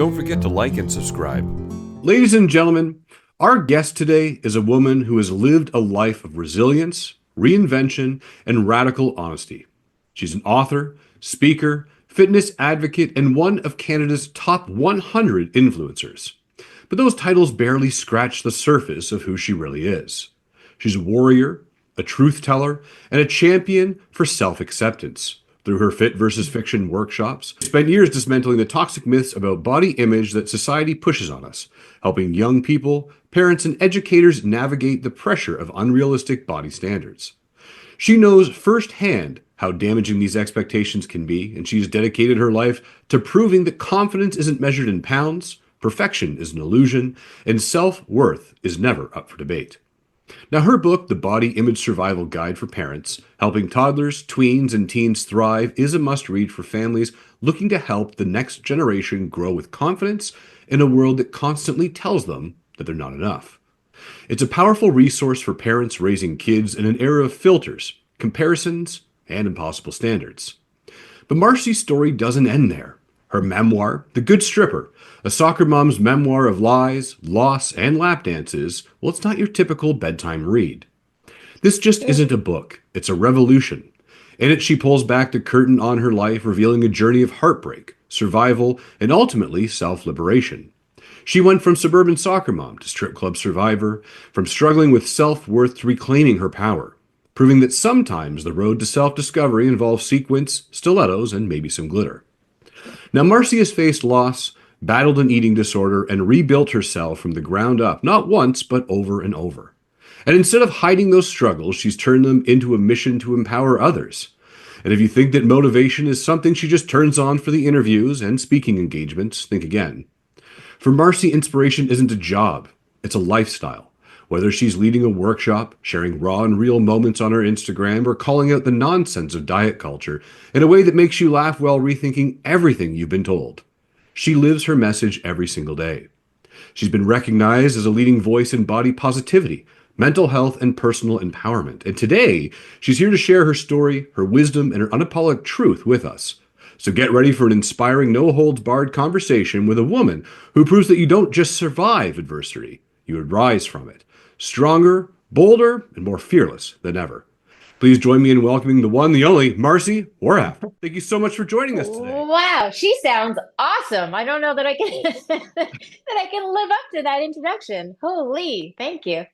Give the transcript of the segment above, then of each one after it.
Don't forget to like and subscribe. Ladies and gentlemen, our guest today is a woman who has lived a life of resilience, reinvention, and radical honesty. She's an author, speaker, fitness advocate, and one of Canada's top 100 influencers. But those titles barely scratch the surface of who she really is. She's a warrior, a truth teller, and a champion for self acceptance. Through her Fit versus Fiction workshops, she spent years dismantling the toxic myths about body image that society pushes on us, helping young people, parents, and educators navigate the pressure of unrealistic body standards. She knows firsthand how damaging these expectations can be, and she's dedicated her life to proving that confidence isn't measured in pounds, perfection is an illusion, and self-worth is never up for debate. Now, her book, The Body Image Survival Guide for Parents, Helping Toddlers, Tweens, and Teens Thrive, is a must-read for families looking to help the next generation grow with confidence in a world that constantly tells them that they're not enough. It's a powerful resource for parents raising kids in an era of filters, comparisons, and impossible standards. But Marci's story doesn't end there. Her memoir, The Good Stripper, a soccer mom's memoir of lies, loss, and lap dances, well, it's not your typical bedtime read. This just isn't a book, it's a revolution. In it, she pulls back the curtain on her life, revealing a journey of heartbreak, survival, and ultimately self-liberation. She went from suburban soccer mom to strip club survivor, from struggling with self-worth to reclaiming her power, proving that sometimes the road to self-discovery involves sequins, stilettos, and maybe some glitter. Now, Marci has faced loss, battled an eating disorder, and rebuilt herself from the ground up, not once, but over and over. And instead of hiding those struggles, she's turned them into a mission to empower others. And if you think that motivation is something she just turns on for the interviews and speaking engagements, think again. For Marci, inspiration isn't a job, it's a lifestyle. Whether she's leading a workshop, sharing raw and real moments on her Instagram, or calling out the nonsense of diet culture in a way that makes you laugh while rethinking everything you've been told. She lives her message every single day. She's been recognized as a leading voice in body positivity, mental health, and personal empowerment. And today, she's here to share her story, her wisdom, and her unapologetic truth with us. So get ready for an inspiring, no-holds-barred conversation with a woman who proves that you don't just survive adversity, you rise from it, stronger, bolder, and more fearless than ever. Please join me in welcoming the one, the only, Marci Warhaft. Thank you so much for joining us today. Wow, she sounds awesome. I don't know that I can that I can live up to that introduction. Holy, thank you.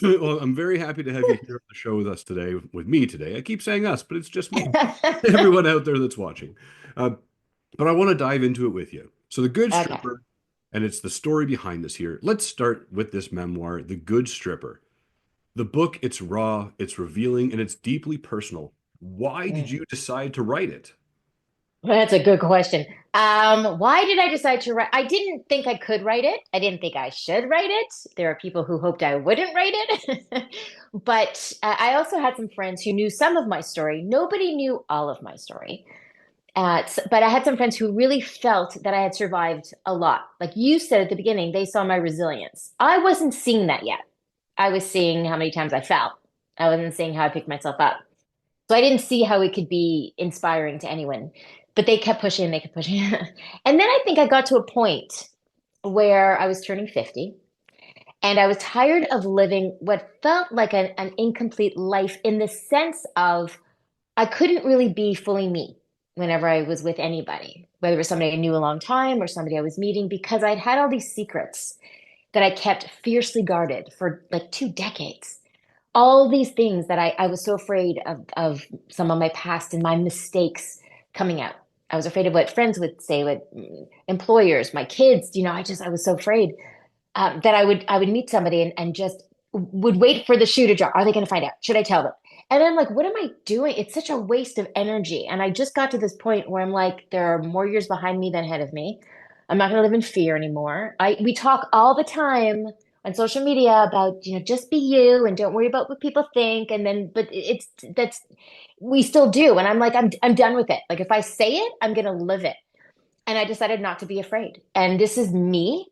Well, I'm very happy to have you here on the show with us today, with me today. I keep saying us, but it's just me. Everyone out there that's watching. But I want to dive into it with you. So, The Good Okay. Stripper, and it's the story behind this here. Let's start with this memoir, The Good Stripper. The book, it's raw, it's revealing, and it's deeply personal. Why did Mm. you decide to write it? That's a good question. Why did I decide to write? I didn't think I could write it. I didn't think I should write it. There are people who hoped I wouldn't write it. But I also had some friends who knew some of my story. Nobody knew all of my story. But I had some friends who really felt that I had survived a lot. Like you said at the beginning, they saw my resilience. I wasn't seeing that yet. I was seeing how many times I fell. I wasn't seeing how I picked myself up. So I didn't see how it could be inspiring to anyone. But they kept pushing, they kept pushing. And then I think I got to a point where I was turning 50 and I was tired of living what felt like an incomplete life in the sense of I couldn't really be fully me whenever I was with anybody, whether it was somebody I knew a long time or somebody I was meeting, because I'd had all these secrets that I kept fiercely guarded for like 2 decades. All these things that I was so afraid of some of my past and my mistakes coming out. I was afraid of what friends would say, what employers, my kids, I was so afraid that I would meet somebody and just would wait for the shoe to drop. Are they going to find out? Should I tell them? And I'm like, what am I doing? It's such a waste of energy. And I just got to this point where I'm like, there are more years behind me than ahead of me. I'm not going to live in fear anymore. We talk all the time on social media about, just be you and don't worry about what people think. And then, but it's that's we still do. And I'm like, I'm done with it. Like if I say it, I'm going to live it. And I decided not to be afraid. And this is me.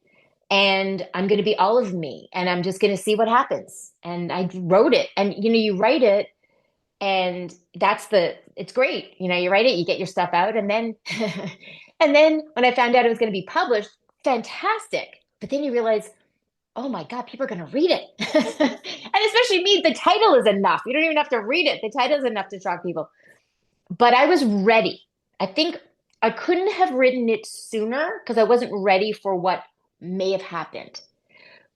And I'm going to be all of me. And I'm just going to see what happens. And I wrote it. And, you write it and it's great. You write it, you get your stuff out. And then, And then when I found out it was going to be published, fantastic. But then you realize, oh my God, people are going to read it. And especially me, the title is enough. You don't even have to read it. The title is enough to shock people. But I was ready. I think I couldn't have written it sooner because I wasn't ready for what may have happened.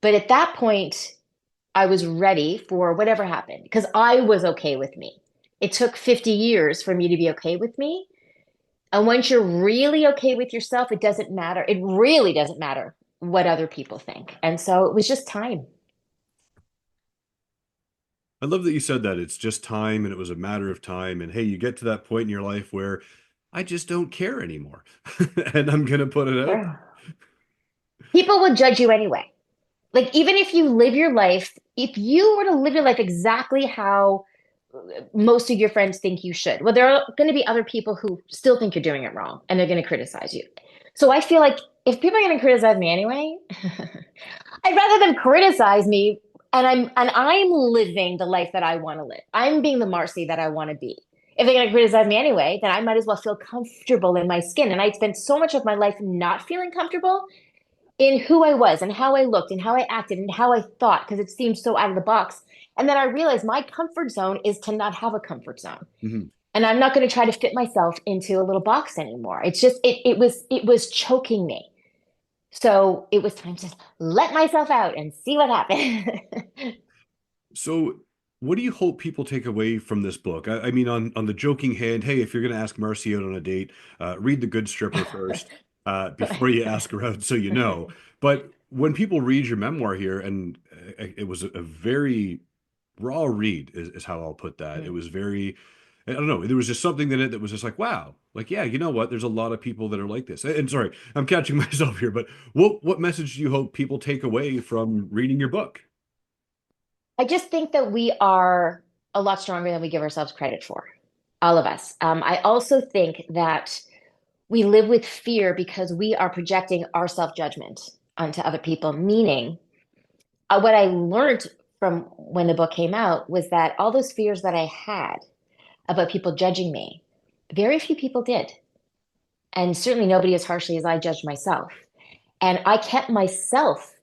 But at that point, I was ready for whatever happened because I was okay with me. It took 50 years for me to be okay with me. And once you're really okay with yourself, it doesn't matter. It really doesn't matter what other people think. And so it was just time. I love that you said that it's just time and it was a matter of time. And hey, you get to that point in your life where I just don't care anymore. And I'm going to put it out. People will judge you anyway. Like, even if you live your life, if you were to live your life exactly how most of your friends think you should, well, there are going to be other people who still think you're doing it wrong and they're going to criticize you. So I feel like if people are going to criticize me anyway, I'd rather them criticize me and I'm living the life that I want to live. I'm being the Marci that I want to be. If they're going to criticize me anyway, then I might as well feel comfortable in my skin. And I spent so much of my life not feeling comfortable in who I was and how I looked and how I acted and how I thought because it seemed so out of the box. And then I realized my comfort zone is to not have a comfort zone. Mhm. And I'm not going to try to fit myself into a little box anymore. It's just it was choking me. So it was time to let myself out and see what happened. So, what do you hope people take away from this book? I mean, on the joking hand, hey, if you're going to ask Marcy out on a date, read The Good Stripper first before you ask her out, so you know. But when people read your memoir here, and it was a very raw read, is how I'll put that. It was very, I don't know, there was just something in it that was just like, wow, like, yeah, you know what? There's a lot of people that are like this. And sorry, I'm catching myself here, but what message do you hope people take away from reading your book? I just think that we are a lot stronger than we give ourselves credit for, all of us. I also think that we live with fear because we are projecting our self-judgment onto other people, meaning what I learned from when the book came out was that all those fears that I had about people judging me, very few people did. And certainly nobody as harshly as I judged myself. And I kept myself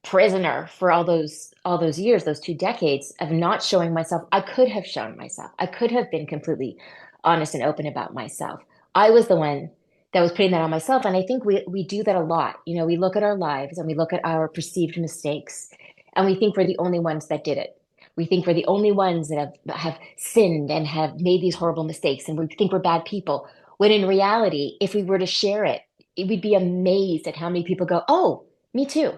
prisoner for all those years, those 2 decades of not showing myself. I could have shown myself. I could have been completely honest and open about myself. I was the one that was putting that on myself. And I think we do that a lot. You know, we look at our lives and we look at our perceived mistakes and we think we're the only ones that did it. We think we're the only ones that have sinned and have made these horrible mistakes, and we think we're bad people. When in reality, if we were to share it, we'd be amazed at how many people go, "Oh, me too,"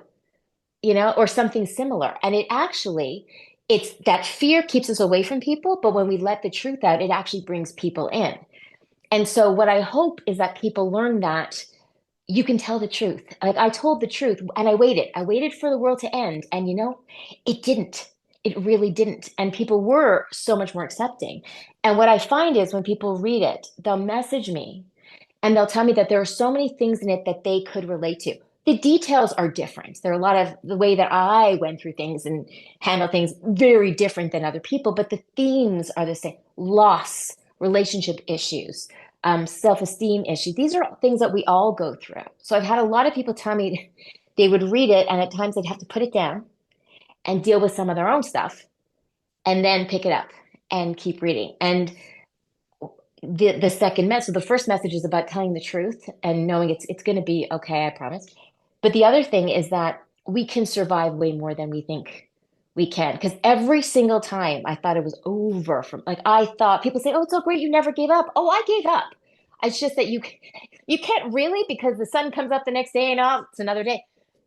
or something similar. And it's that fear keeps us away from people, but when we let the truth out, it actually brings people in. And so what I hope is that people learn that you can tell the truth. Like, I told the truth and I waited. I waited for the world to end. And it didn't. It really didn't. And people were so much more accepting. And what I find is when people read it, they'll message me and they'll tell me that there are so many things in it that they could relate to. The details are different. There are a lot of the way that I went through things and handle things very different than other people, but the themes are the same. Loss, relationship issues, self-esteem issues. These are things that we all go through. So I've had a lot of people tell me they would read it and at times they'd have to put it down and deal with some of their own stuff and then pick it up and keep reading. And the second message, so the first message is about telling the truth and knowing it's going to be okay, I promise. But the other thing is that we can survive way more than we think we can. Because every single time I thought it was over from, like, I thought people say, "Oh, it's so great, you never gave up." Oh, I gave up. It's just that you can't really, because the sun comes up the next day and it's another day.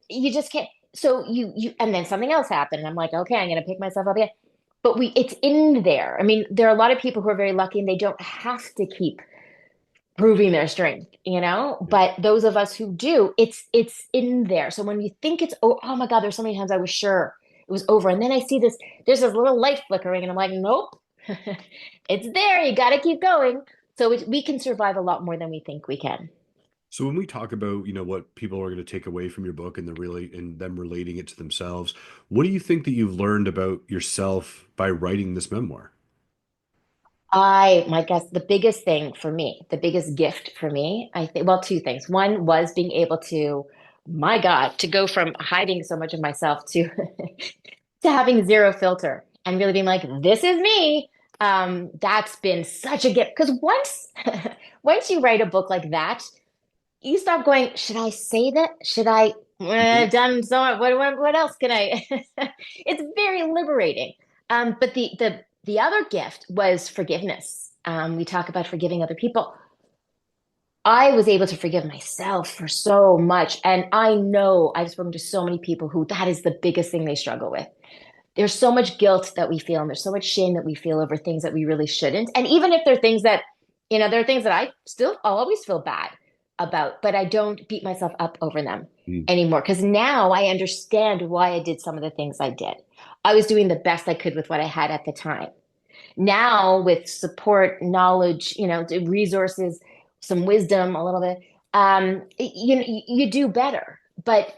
You just can't. So and then something else happened, and I'm like, okay, I'm gonna pick myself up again. But it's in there. I mean, there are a lot of people who are very lucky and they don't have to keep proving their strength, but those of us who do, it's in there. So when you think oh my God, there's so many times I was sure it was over, and then I see there's this little light flickering and I'm like, nope. It's there, you got to keep going. So we can survive a lot more than we think we can. So when we talk about, what people are going to take away from your book and them relating it to themselves, what do you think that you've learned about yourself by writing this memoir? My guess, the biggest thing for me, the biggest gift for me, I think, well, two things. One was being able to, my God, to go from hiding so much of myself to to having zero filter and really being like, this is me. That's been such a gift because once you write a book like that, you stop going, should I say that? Should I Mhm. I've done so much. What else can I? It's very liberating. But the other gift was forgiveness. We talk about forgiving other people. I was able to forgive myself for so much. And I know I've spoken to so many people who that is the biggest thing they struggle with. There's so much guilt that we feel, and there's so much shame that we feel over things that we really shouldn't. And even if they're things that, there are things that I'll always feel bad about, but I don't beat myself up over them Mm. anymore because now I understand why I did some of the things I did. I was doing the best I could with what I had at the time. Now, with support, knowledge, the resources, some wisdom, a little bit, you do better. But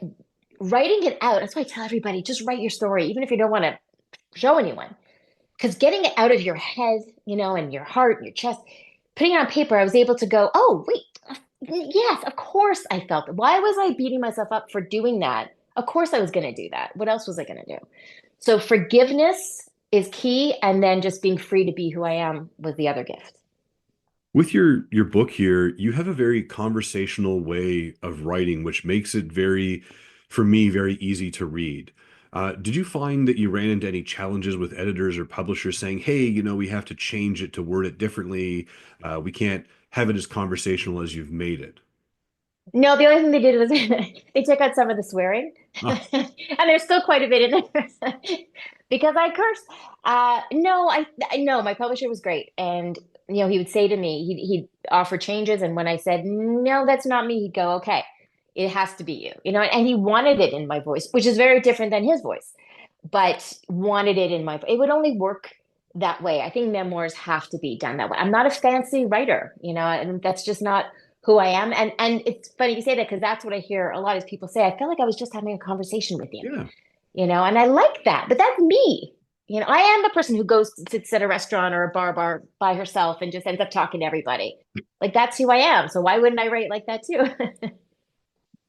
writing it out, that's why I tell everybody, just write your story, even if you don't want to show anyone. Because getting it out of your head, and your heart and your chest, putting it on paper, I was able to go, oh, wait, yes, of course I felt it. Why was I beating myself up for doing that? Of course I was going to do that. What else was I going to do? So forgiveness is key. And then just being free to be who I am was the other gift. With your book here, you have a very conversational way of writing, which makes it very, for me, very easy to read. Did you find that you ran into any challenges with editors or publishers saying, "Hey, we have to change it to word it differently. We can't have it as conversational as you've made it." No, the only thing they did was they took out some of the swearing, Ah, and there's still quite a bit in there because I curse. No, no, my publisher was great, and he would say to me, he'd offer changes, and when I said no, that's not me, he'd go, okay, it has to be you, and he wanted it in my voice, which is very different than his voice, but wanted it in my. It would only work that way. I think memoirs have to be done that way. I'm not a fancy writer, and that's just not who I am. And it's funny you say that because that's what I hear a lot of people say. I feel like I was just having a conversation with you, yeah. and I like that. But that's me. I am the person who goes sits at a restaurant or a bar by herself and just ends up talking to everybody. Like that's who I am. So why wouldn't I write like that too?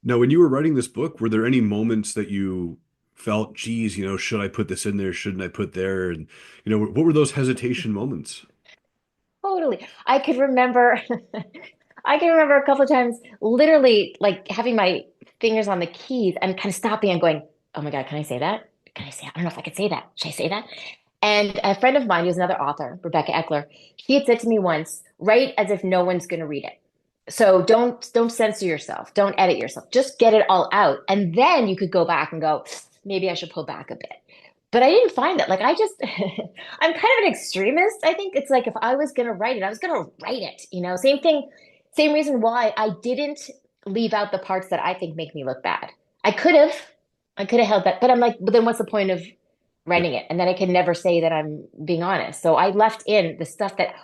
Now, when you were writing this book, were there any moments that you felt, geez, should I put this in there? Shouldn't I put there? And, what were those hesitation moments? Totally. I could remember I can remember a couple of times literally like having my fingers on the keys and kind of stopping and going, "Oh my God, can I say that? Can I say? I don't know if I could say that. Should I say that?" And a friend of mine who's another author, Rebecca Eckler, she had said to me once, "Write as if no one's going to read it. So don't censor yourself. Don't edit yourself. Just get it all out. And then you could go back and go, maybe I should pull back a bit." But I didn't find that. Like I just I'm kind of an extremist. I think it's like if I was gonna write it, I was gonna write it. Same thing, same reason why I didn't leave out the parts that I think make me look bad. I could have, I could have held that, but I'm like, but then what's the point of Yeah. writing it? And then I can never say that I'm being honest. So I left in the stuff that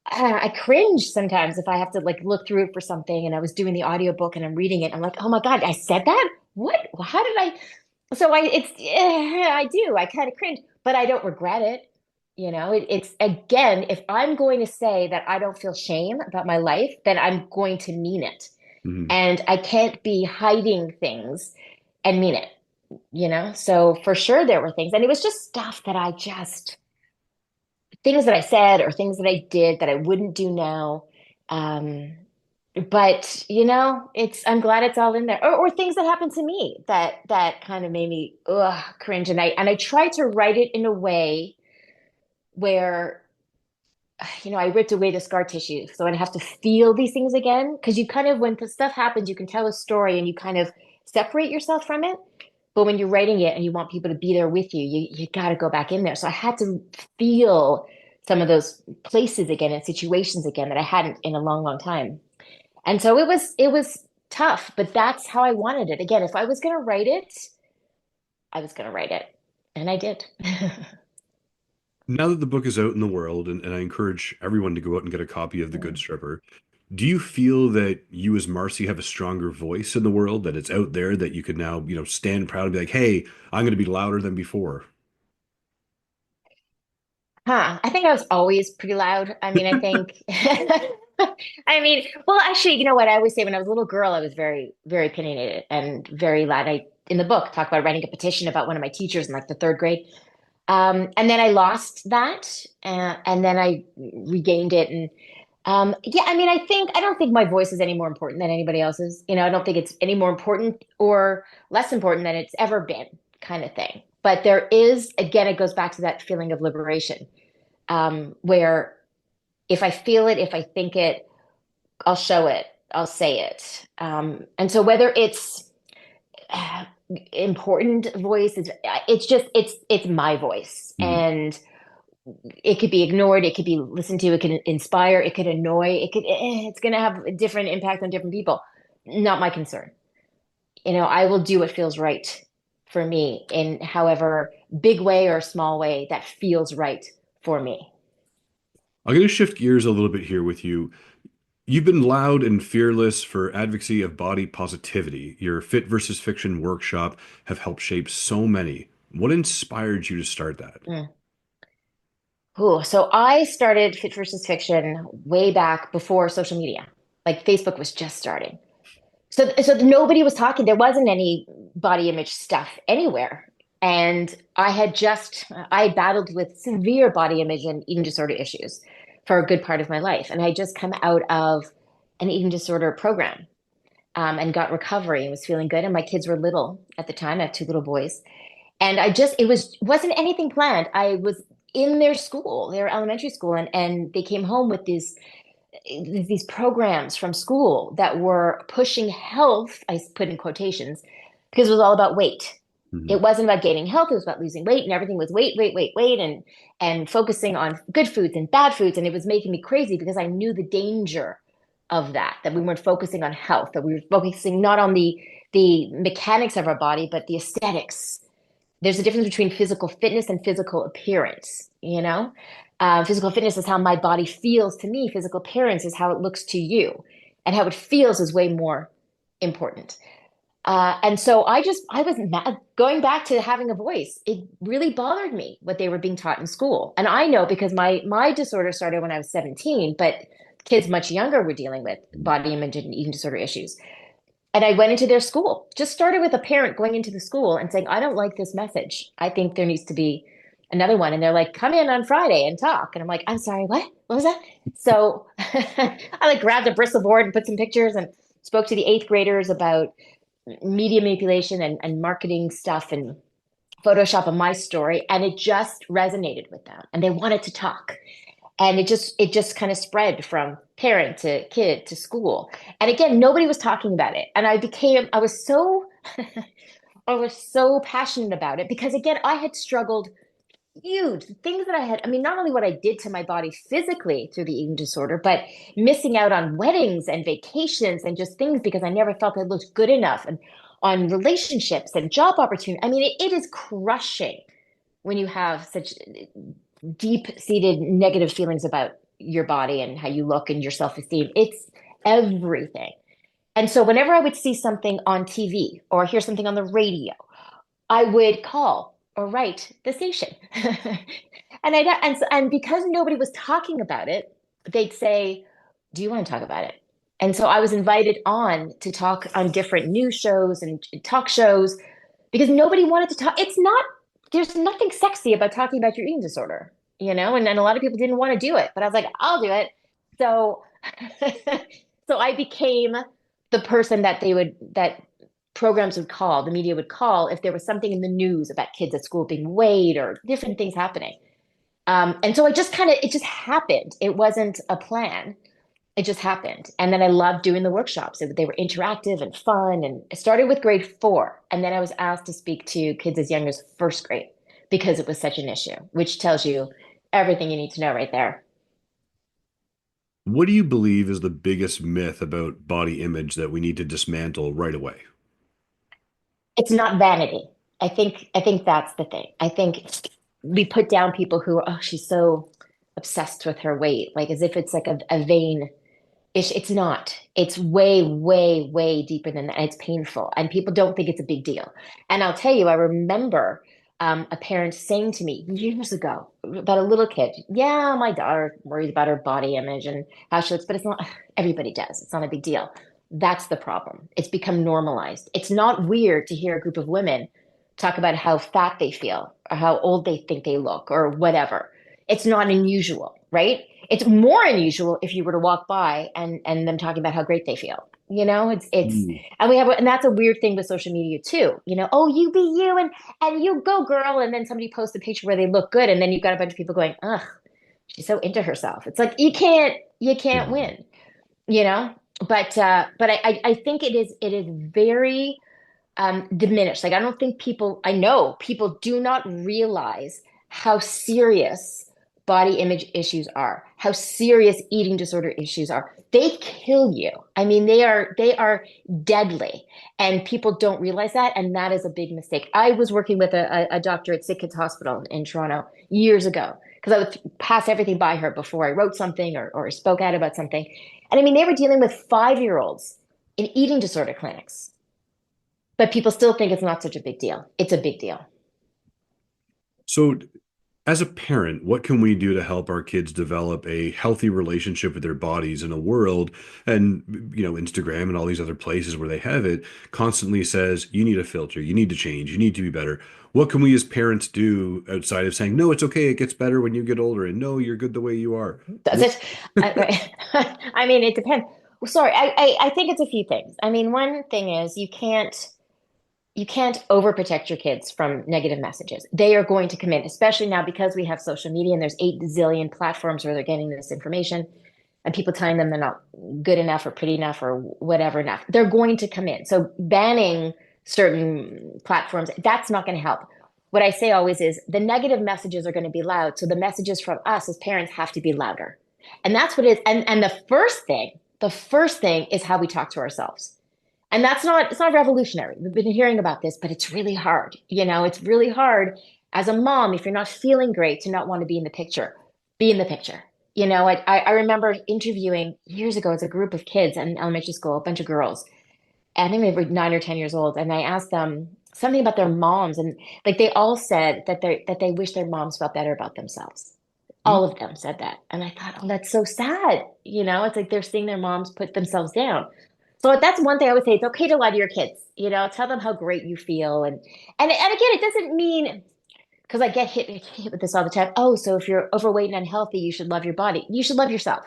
I cringe sometimes if I have to like look through it for something and I was doing the audiobook and I'm reading it. I'm like, oh my God, I said that? What? How did I? So I do. I kind of cringe, but I don't regret it. It's again, if I'm going to say that I don't feel shame about my life, then I'm going to mean it. Mhm. And I can't be hiding things and mean it, So for sure there were things, and it was just stuff that things that I said or things that I did that I wouldn't do now. Um, but I'm glad it's all in there. Or things that happened to me that kind of made me cringe. And I tried to write it in a way where I ripped away the scar tissue, so I'd have to feel these things again. Because you kind of when the stuff happens, you can tell a story and you kind of separate yourself from it. But when you're writing it and you want people to be there with you, you got to go back in there. So I had to feel some of those places again and situations again that I hadn't in a long, long time. And so it was tough, but that's how I wanted it. Again, if I was going to write it, I was going to write it. And I did. Now that the book is out in the world, and I encourage everyone to go out and get a copy of The Good Stripper, do you feel that you as Marcy have a stronger voice in the world, that it's out there, that you could now, stand proud and be like, hey, I'm going to be louder than before? I think I was always pretty loud. I mean, I think, I mean, well, actually, you know what? I always say when I was a little girl, I was very, very opinionated and very loud. I, in the book, talk about writing a petition about one of my teachers in like the third grade. And then I lost that, and then I regained it. And yeah, I mean, I don't think my voice is any more important than anybody else's. You know, I don't think it's any more important or less important than it's ever been, kind of thing. But there is, again, it goes back to that feeling of liberation, where if I feel it, if I think it, I'll show it, I'll say it. And so whether it's uh, important voice, it's my voice, Mhm. and it could be ignored, it could be listened to, it can inspire, it could annoy, it's going to have a different impact on different people. Not my concern. You know, I will do what feels right for me in however big way or small way that feels right for me. I'm going to shift gears a little bit here with you. You've been loud and fearless for advocacy of body positivity. Your Fit versus Fiction workshop have helped shape so many. What inspired you to start that? Mm. Ooh, so I started Fit versus Fiction way back before social media. Like Facebook was just starting. So nobody was talking. There wasn't any body image stuff anywhere. And I had battled with severe body image and eating disorder issues for a good part of my life. And I had just come out of an eating disorder program, and got recovery and was feeling good. And my kids were little at the time. I have two little boys. And wasn't anything planned. I was in their school, their elementary school, and they came home with these programs from school that were pushing health, I put in quotations, because it was all about weight. Mhm. It wasn't about gaining health, it was about losing weight, and everything was weight, weight, weight, weight, and focusing on good foods and bad foods. And it was making me crazy because I knew the danger of that we weren't focusing on health, that we were focusing not on the mechanics of our body, but the aesthetics. There's a difference between physical fitness and physical appearance, you know? Physical fitness is how my body feels to me. Physical appearance is how it looks to you. And how it feels is way more important. And so I was mad. Going back to having a voice. It really bothered me what they were being taught in school. And I know because my disorder started when I was 17, but kids much younger were dealing with body image and eating disorder issues. And I went into their school, just started with a parent going into the school and saying, I don't like this message. I think there needs to be another one. And they're like, come in on Friday and talk. And I'm like, I'm sorry, what? What was that? So I like grabbed a bristle board and put some pictures and spoke to the eighth graders about media manipulation and marketing stuff and Photoshop of my story. And it just resonated with them and they wanted to talk. And it just kind of spread from parent to kid to school. And again, nobody was talking about it. And I was so I was so passionate about it because again, I had struggled huge things that I had. I mean, not only what I did to my body physically through the eating disorder, but missing out on weddings and vacations and just things because I never felt I looked good enough, and on relationships and job opportunity. I mean, it is crushing when you have such deep-seated negative feelings about your body and how you look and your self-esteem. It's everything. And so whenever I would see something on TV or hear something on the radio, I would call or write the station. And because nobody was talking about it, they'd say, "Do you want to talk about it?" And so I was invited on to talk on different news shows and talk shows because nobody wanted to talk. There's nothing sexy about talking about your eating disorder, you know, and a lot of people didn't want to do it, but I was like, I'll do it. So, so I became the person that programs would call, the media would call if there was something in the news about kids at school being weighed or different things happening. And so it just happened. It wasn't a plan. It just happened. And then I loved doing the workshops. They were interactive and fun. And it started with grade 4. And then I was asked to speak to kids as young as first grade because it was such an issue, which tells you everything you need to know right there. What do you believe is the biggest myth about body image that we need to dismantle right away? It's not vanity. I think that's the thing. I think we put down people who are, oh, she's so obsessed with her weight, like as if it's like a vain issue. It's not. It's way, way, way deeper than that. And it's painful. And people don't think it's a big deal. And I'll tell you, I remember a parent saying to me years ago about a little kid, yeah, my daughter worries about her body image and how she looks, but it's not, everybody does. It's not a big deal. That's the problem. It's become normalized. It's not weird to hear a group of women talk about how fat they feel or how old they think they look or whatever. It's not unusual, right? It's more unusual if you were to walk by and them talking about how great they feel. It's Mm. and and that's a weird thing with social media too. Oh, you be you and you go girl, and then somebody posts a picture where they look good, and then you've got a bunch of people going, ugh, she's so into herself. It's like you can't Yeah. win, you know? But I think it is very diminished. Like I know people do not realize how serious body image issues are, how serious eating disorder issues are. They kill you. I mean, they are deadly, and people don't realize that, and that is a big mistake. I was working with a doctor at Sick Kids Hospital in Toronto years ago because I would pass everything by her before I wrote something or spoke out about something. And I mean, they were dealing with 5-year-olds in eating disorder clinics, but people still think it's not such a big deal. It's a big deal. So, as a parent, what can we do to help our kids develop a healthy relationship with their bodies in a world and Instagram and all these other places where they have it constantly says you need a filter, you need to change, you need to be better. What can we as parents do outside of saying, no, it's okay, it gets better when you get older, and no, you're good the way you are? Does What- it? I mean, it depends. Well, sorry, I think it's a few things. I mean, one thing is you can't overprotect your kids from negative messages. They are going to come in, especially now because we have social media and there's 8 zillion platforms where they're getting this information and people telling them they're not good enough or pretty enough or whatever enough. They're going to come in. So banning certain platforms, that's not going to help. What I say always is the negative messages are going to be loud. So the messages from us as parents have to be louder. And that's what it is. And the first thing is how we talk to ourselves. And it's not revolutionary. We've been hearing about this, but it's really hard. It's really hard as a mom, if you're not feeling great, to not want to be in the picture. Be in the picture. I remember interviewing years ago as a group of kids in elementary school, a bunch of girls. I think they were 9 or 10 years old. And I asked them something about their moms. And like they all said that they wish their moms felt better about themselves. Hmm? All of them said that. And I thought, oh, that's so sad. It's like they're seeing their moms put themselves down. So that's one thing I would say. It's okay to lie to your kids. Tell them how great you feel, and again, it doesn't mean because I get hit with this all the time. Oh, so if you're overweight and unhealthy, you should love your body. You should love yourself.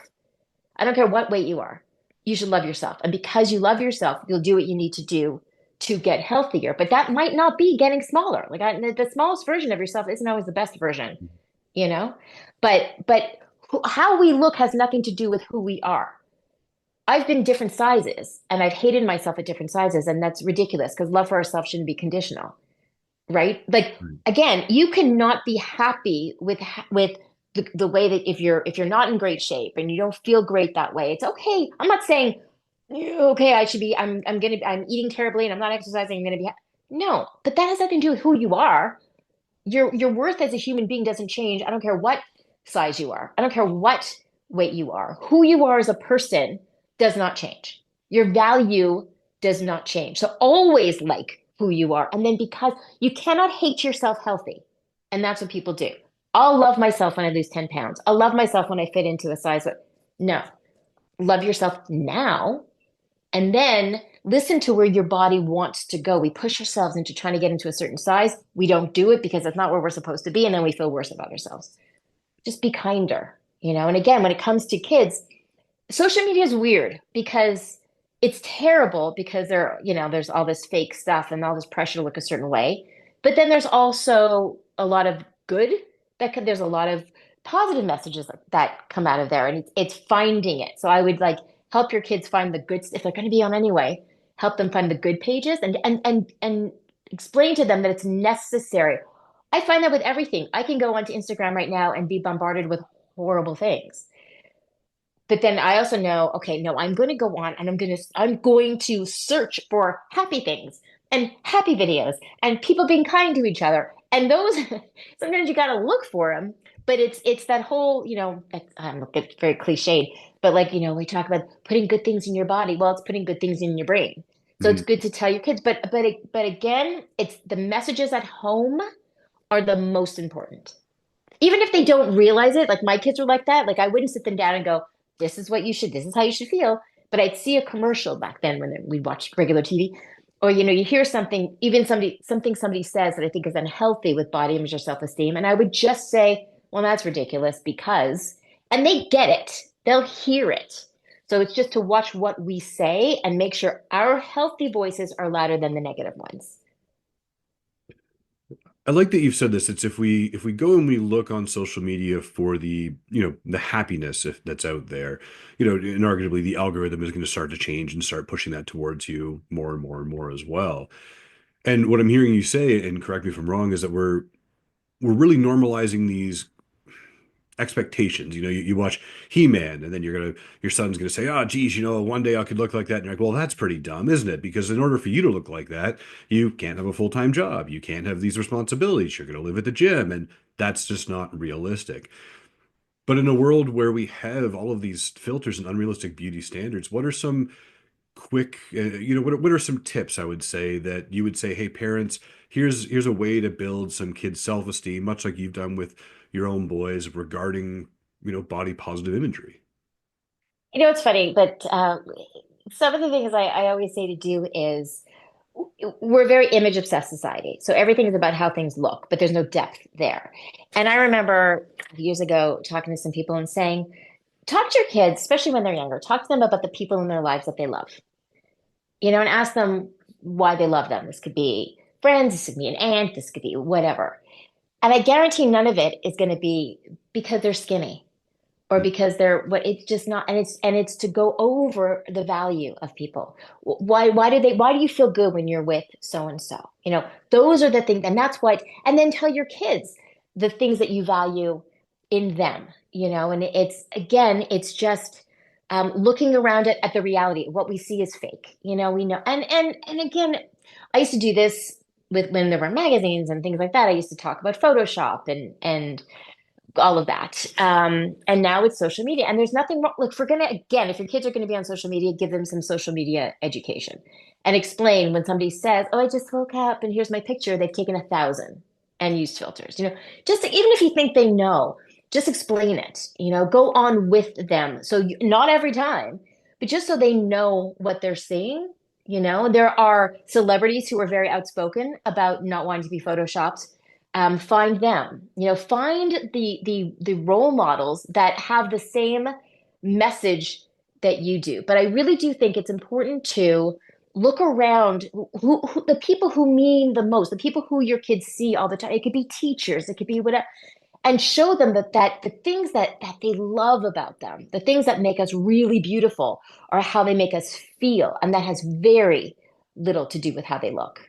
I don't care what weight you are. You should love yourself, and because you love yourself, you'll do what you need to do to get healthier. But that might not be getting smaller. Like the smallest version of yourself isn't always the best version. You know, but how we look has nothing to do with who we are. I've been different sizes and I've hated myself at different sizes, and that's ridiculous because love for ourselves shouldn't be conditional, right? Like Right. again, you cannot be happy with the way that if you're not in great shape and you don't feel great that way. It's okay. I'm not saying okay, I should be I'm eating terribly and I'm not exercising, I'm gonna be no, but that has nothing to do with who you are. Your worth as a human being doesn't change. I don't care what size you are. I don't care what weight you are. Who you are as a person does not change. Your value does not change. So always like who you are. And then because you cannot hate yourself healthy. And that's what people do. I'll love myself when I lose 10 pounds. I'll love myself when I fit into a size. No, love yourself now and then listen to where your body wants to go. We push ourselves into trying to get into a certain size. We don't do it because that's not where we're supposed to be. And then we feel worse about ourselves. Just be kinder. And again, when it comes to kids, social media is weird because it's terrible because there's all this fake stuff and all this pressure to look a certain way. But then there's also a lot of good there's a lot of positive messages that come out of there, and it's finding it. So I would like help your kids find the good if they're going to be on anyway, help them find the good pages and explain to them that it's necessary. I find that with everything. I can go onto Instagram right now and be bombarded with horrible things, but then I also know, okay, no, I'm going to go on and I'm going to search for happy things and happy videos and people being kind to each other. And those sometimes you got to look for them, but it's that whole, it's very cliched, but like, we talk about putting good things in your body. Well, it's putting good things in your brain. So it's Mhm. good to tell your kids, but again, it's the messages at home are the most important. Even if they don't realize it, like my kids are like that, like I wouldn't sit them down and go, this is how you should feel. But I'd see a commercial back then when we watched regular TV, or you hear something, even something somebody says that I think is unhealthy with body image or self-esteem, and I would just say, well, that's ridiculous because, and they get it, they'll hear it. So it's just to watch what we say and make sure our healthy voices are louder than the negative ones. I like that you've said this. It's if we go and we look on social media for the, the happiness that's out there, and arguably the algorithm is going to start to change and start pushing that towards you more and more and more as well. And what I'm hearing you say, and correct me if I'm wrong, is that we're really normalizing these expectations. You watch He-Man, and then your son's gonna say, "Oh, geez, one day I could look like that." And you're like, "Well, that's pretty dumb, isn't it? Because in order for you to look like that, you can't have a full-time job, you can't have these responsibilities, you're gonna live at the gym, and that's just not realistic." But in a world where we have all of these filters and unrealistic beauty standards, what are some quick, what are some tips I would say that you would say, hey, parents, here's a way to build some kids' self-esteem, much like you've done with your own boys regarding, body positive imagery. It's funny, but some of the things I always say to do is we're a very image obsessed society. So everything is about how things look, but there's no depth there. And I remember years ago talking to some people and saying, talk to your kids, especially when they're younger, talk to them about the people in their lives that they love, and ask them why they love them. This could be friends, this could be an aunt, this could be whatever. And I guarantee none of it is going to be because they're skinny or because they're what it's just not, and it's to go over the value of people. Why do you feel good when you're with so and so? Those are the things, and that's what, and then tell your kids the things that you value in them, and it's again, it's just looking around at the reality. What we see is fake, we know, and again, I used to do this with when there were magazines and things like that. I used to talk about Photoshop and all of that. And now it's social media. And there's nothing wrong. Look, if we're going to, again, if your kids are going to be on social media, give them some social media education and explain when somebody says, oh, I just woke up and here's my picture. They've taken 1,000 and used filters, just even if you think they know, just explain it, go on with them. So not every time, but just so they know what they're seeing. There are celebrities who are very outspoken about not wanting to be photoshopped. Find them, find the role models that have the same message that you do. But I really do think it's important to look around who the people who mean the most, the people who your kids see all the time. It could be teachers, it could be whatever, and show them that the things that they love about them, the things that make us really beautiful, are how they make us feel, and that has very little to do with how they look.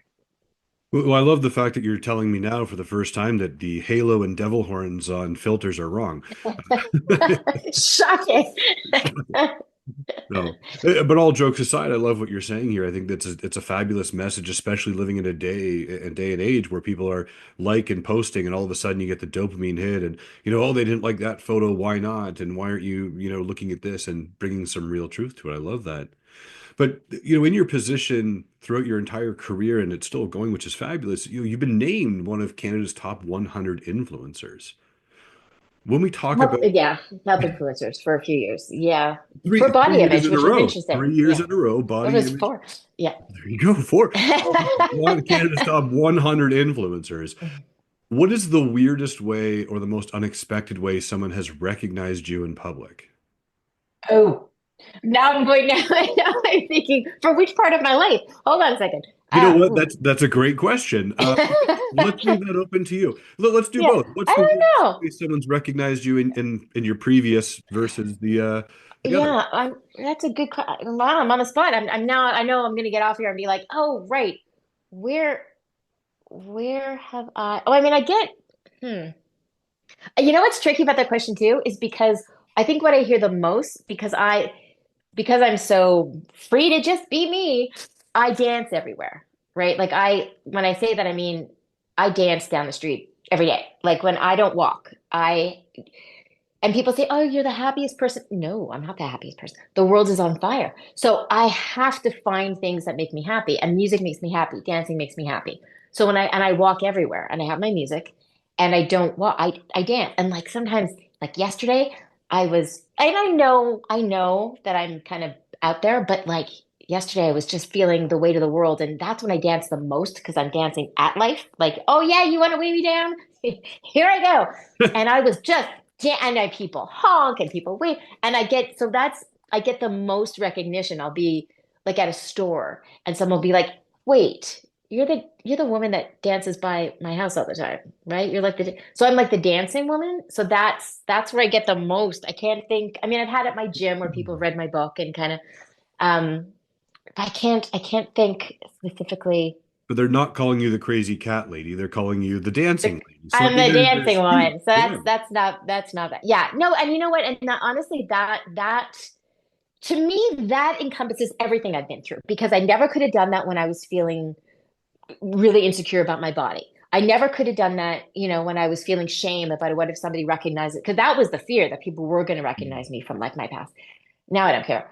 Well, I love the fact that you're telling me now for the first time that the halo and devil horns on filters are wrong. Shocking. No, but all jokes aside, I love what you're saying here. I think it's a fabulous message, especially living in a day and age where people are like and posting, and all of a sudden you get the dopamine hit, and oh, they didn't like that photo, why not? And why aren't you, looking at this and bringing some real truth to it? I love that. But in your position throughout your entire career, and it's still going, which is fabulous. You've been named one of Canada's top 100 influencers. When we talk about Yeah, health influencers for a few years. Yeah, for three body years image, in a which was row, interesting. 3 years Yeah, in a row, it body was image. four. Yeah. There you go. One of Canada's top 100 influencers. What is the weirdest way or the most unexpected way someone has recognized you in public? Oh, now I'm going now. Now I'm thinking for which part of my life? Hold on a second. You know what? Ooh. That's a great question. Let's leave that open to you. Let's do Yeah, both. What's I the don't weirdest know. way someone's recognized you in your previous versus the other? Yeah, that's a good question. Wow, I'm on the spot. I'm now. I know I'm going to get off here and be like, oh, right. Where, where have I? Oh, I mean, I get. Hmm. What's tricky about that question too is because I think what I hear the most because I'm so free to just be me, I dance everywhere, right? Like when I say that, I mean I dance down the street every day. Like when I don't walk, and people say, "Oh, you're the happiest person." No, I'm not the happiest person. The world is on fire. So I have to find things that make me happy, and music makes me happy, dancing makes me happy. So when I walk everywhere and I have my music and I don't, well, I dance. And like sometimes, like yesterday, and I know that I'm kind of out there, but like yesterday, I was just feeling the weight of the world. And that's when I dance the most because I'm dancing at life. Like, oh yeah, you want to weigh me down? Here I go. And I was just, and I people honk and people wait. And I get the most recognition. I'll be like at a store and someone will be like, wait, you're the woman that dances by my house all the time, right? So I'm like the dancing woman. So that's where I get the most. I can't think. I mean, I've had it at my gym where people have read my book and kind of um but I can't think specifically. But they're not calling you the crazy cat lady. They're calling you the dancing lady. So I I'm mean, the dancing there's two. woman. So Yeah. that's not bad. Yeah. No, and you know what? And that, honestly, that to me, that encompasses everything I've been through because I never could have done that when I was feeling really insecure about my body. I never could have done that, when I was feeling shame about what if somebody recognized it, because that was the fear that people were going to recognize me from like my past. Now I don't care.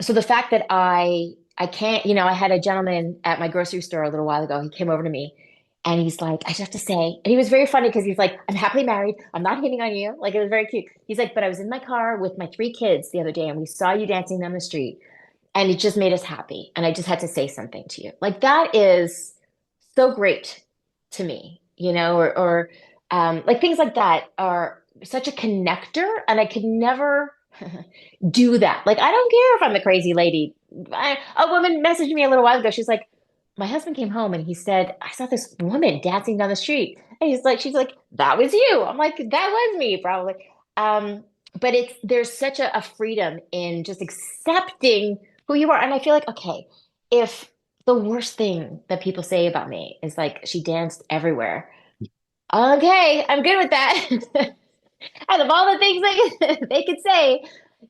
So the fact that I can't, I had a gentleman at my grocery store a little while ago. He came over to me and he's like, I just have to say, and he was very funny because he's like, I'm happily married. I'm not hitting on you. Like it was very cute. He's like, but I was in my car with my 3 kids the other day and we saw you dancing down the street and it just made us happy. And I just had to say something to you. Like that is so great to me, or like things like that are such a connector, and I could never do that. Like, I don't care if I'm the crazy lady. A woman messaged me a little while ago. She's like, my husband came home and he said, I saw this woman dancing down the street. And she's like, that was you. I'm like, that was me, probably. Um, but there's such a freedom in just accepting who you are. And I feel like, okay, if the worst thing that people say about me is like she danced everywhere. Okay, I'm good with that. Out of all the things they could say,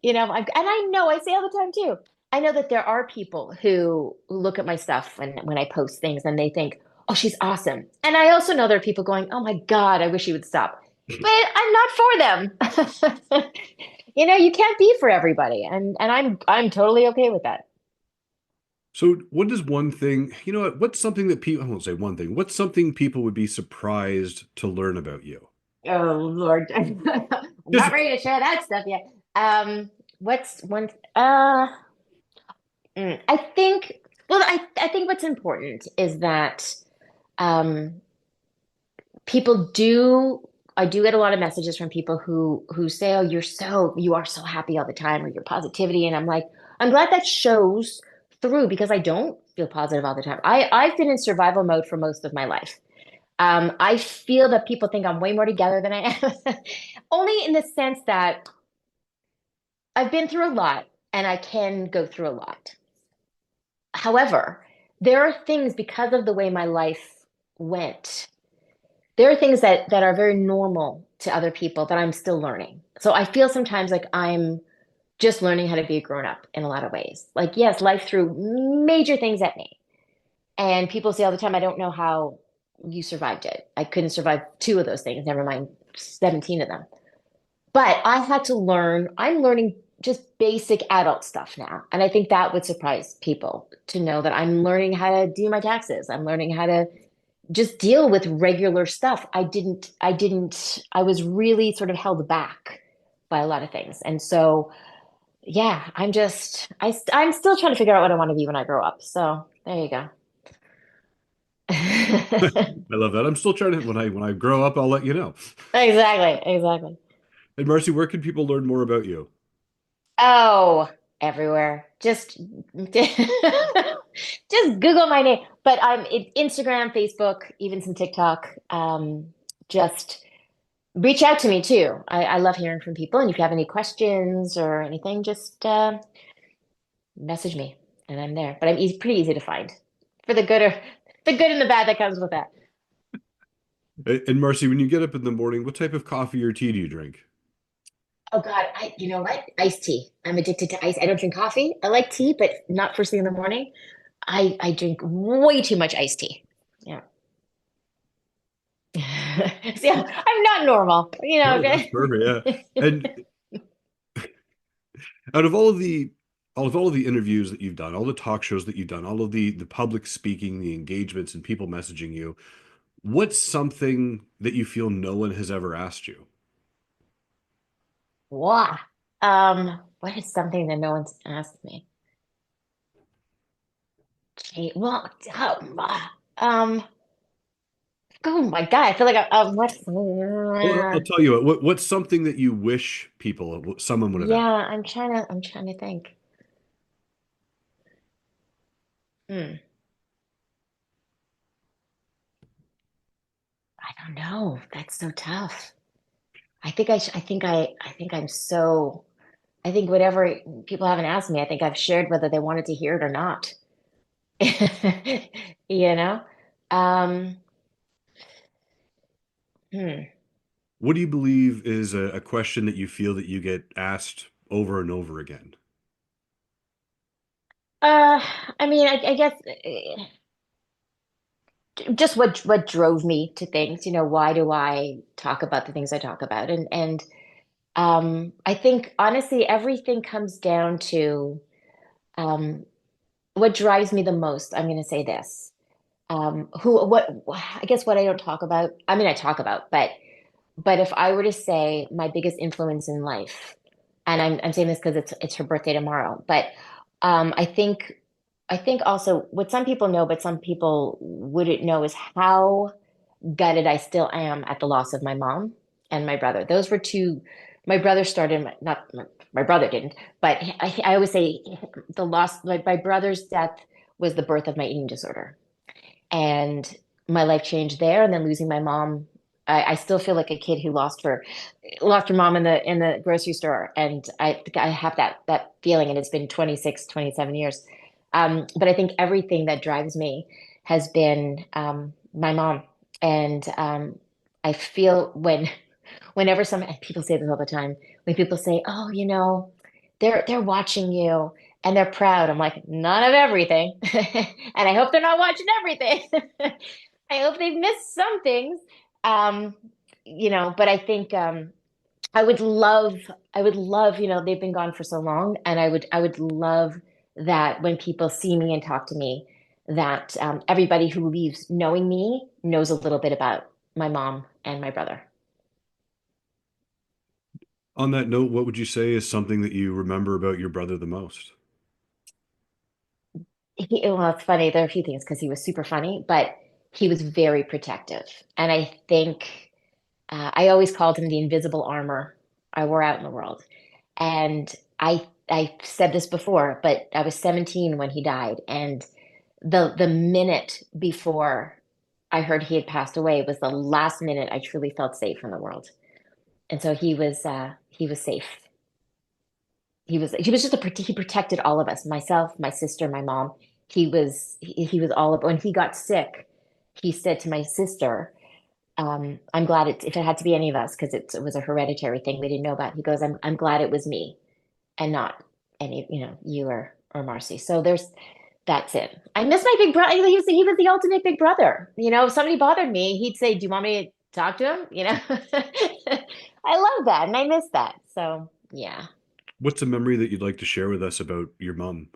and I know I say all the time too. I know that there are people who look at my stuff when I post things and they think, "Oh, she's awesome," and I also know there are people going, "Oh my God, I wish she would stop," but I'm not for them. You can't be for everybody, and I'm totally okay with that. So what is one thing, what's something that people, I won't say one thing, what's something people would be surprised to learn about you? Oh Lord, I'm Just not ready to share that stuff yet. What's one? I think. Well, I think what's important is that um, people do. I do get a lot of messages from people who say, "Oh, you are so happy all the time," or your positivity, and I'm like, I'm glad that shows through because I don't feel positive all the time. I've been in survival mode for most of my life. I feel that people think I'm way more together than I am, only in the sense that I've been through a lot and I can go through a lot. However, there are things because of the way my life went. There are things that are very normal to other people that I'm still learning. So I feel sometimes like I'm just learning how to be a grown up in a lot of ways. Like, yes, life threw major things at me. And people say all the time, I don't know how you survived it. I couldn't survive 2 of those things, never mind 17 of them. But I had to learn, I'm learning just basic adult stuff now. And I think that would surprise people to know that I'm learning how to do my taxes. I'm learning how to just deal with regular stuff. I was really sort of held back by a lot of things. And so, yeah, I'm still trying to figure out what I want to be when I grow up. So there you go. I love that. I'm still trying to when I grow up, I'll let you know. Exactly, exactly. And Marcy, where can people learn more about you? Oh, everywhere. Just just Google my name. But Instagram, Facebook, even some TikTok. Just reach out to me too. I love hearing from people. And if you have any questions or anything, just message me and I'm there. But pretty easy to find for the good and the bad that comes with that. And Marcy, when you get up in the morning, what type of coffee or tea do you drink? Oh God, you know what? Iced tea. I'm addicted to ice. I don't drink coffee. I like tea, but not first thing in the morning. I drink way too much iced tea. Yeah. See, I'm not normal, No, that's okay? perfect. Yeah. And out of all of the interviews that you've done, all the talk shows that you've done, all of the public speaking, the engagements and people messaging you, What's something that you feel no one has ever asked you? Wow. What is something that no one's asked me? Gee, well, um, oh my God, I feel like what? Well, I'll tell you what's something that you wish someone would have Yeah, asked? I'm trying to think. Hmm. I don't know. That's so tough. I think whatever people haven't asked me, I think I've shared whether they wanted to hear it or not. You know? Um, hmm. What do you believe is a question that you feel that you get asked over and over again? Uh, I mean, I guess just what drove me to things, why do I talk about the things I talk about? And I think honestly, everything comes down to um, what drives me the most. I'm going to say this. I guess what I don't talk about, I mean, I talk about, but if I were to say my biggest influence in life, and I'm saying this because it's her birthday tomorrow, but um, I think I think also what some people know, but some people wouldn't know is how gutted I still am at the loss of my mom and my brother. Those were two. My brother started, not my brother didn't, but I always say the loss, my brother's death was the birth of my eating disorder. And my life changed there. And then losing my mom, I still feel like a kid who lost her mom in the grocery store. And I have that feeling, and it's been 26, 27 years. But I think everything that drives me has been my mom. And I feel whenever some people say this all the time, when people say, "Oh, they're watching you and they're proud," I'm like, none of everything, and I hope they're not watching everything. I hope they've missed some things, um, But I think I would love, they've been gone for so long, and I would love that when people see me and talk to me, that everybody who leaves knowing me knows a little bit about my mom and my brother. On that note, what would you say is something that you remember about your brother the most? Well, it's funny. There are a few things because he was super funny, but he was very protective. And I think I always called him the invisible armor I wore out in the world. And I said this before, but I was 17 when he died, and the minute before I heard he had passed away was the last minute I truly felt safe in the world. And so he was safe. He was just he protected all of us, myself, my sister, my mom. He was all of when he got sick, he said to my sister, I'm glad if it had to be any of us, because it was a hereditary thing we didn't know about. He goes, I'm glad it was me and not any, you or Marcy. So that's it. I miss my big brother. He was the ultimate big brother. If somebody bothered me, he'd say, "Do you want me to talk to him?" I love that, and I miss that. So yeah. What's a memory that you'd like to share with us about your mom?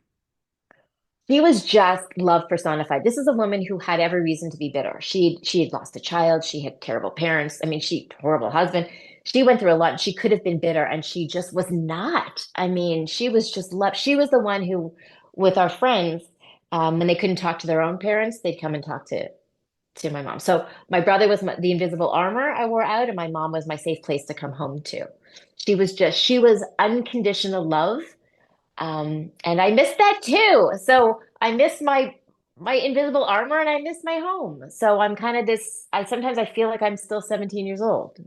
She was just love personified. This is a woman who had every reason to be bitter. She had lost a child. She had terrible parents. I mean, she horrible husband. She went through a lot. She could have been bitter, and she just was not. I mean, she was just love. She was the one who, with our friends, when they couldn't talk to their own parents, they'd come and talk to my mom. So my brother was the invisible armor I wore out, and my mom was my safe place to come home to. She was unconditional love, and I miss that too. So I miss my invisible armor, and I miss my home. So I'm kind of this. I sometimes I feel like I'm still 17 years old,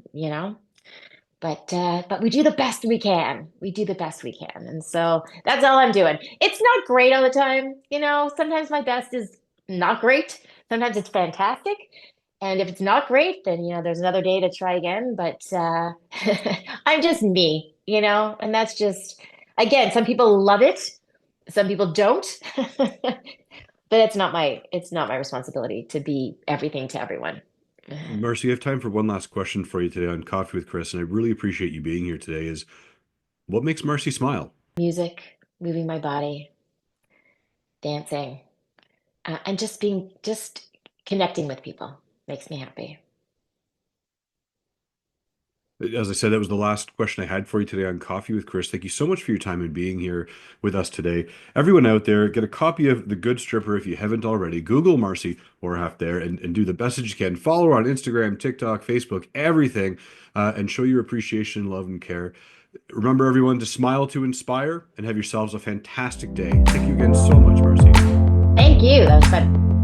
But we do the best we can. We do the best we can, and so that's all I'm doing. It's not great all the time. Sometimes my best is not great. Sometimes it's fantastic, and if it's not great, then there's another day to try again. But I'm just me, and that's just again, some people love it, some people don't. But it's not my responsibility to be everything to everyone. Marcy, I have time for one last question for you today on Coffee with Chris, and I really appreciate you being here today. Is what makes Marcy smile? Music, moving my body, dancing, and just connecting with people. Makes me happy. As I said, that was the last question I had for you today on Coffee with Chris. Thank you so much for your time and being here with us today. Everyone out there, get a copy of The Good Stripper if you haven't already. Google Marci Warhaft there and do the best that you can. Follow her on Instagram, TikTok, Facebook, everything, and show your appreciation, love, and care. Remember, everyone, to smile to inspire and have yourselves a fantastic day. Thank you again so much, Marci. Thank you. That was fun.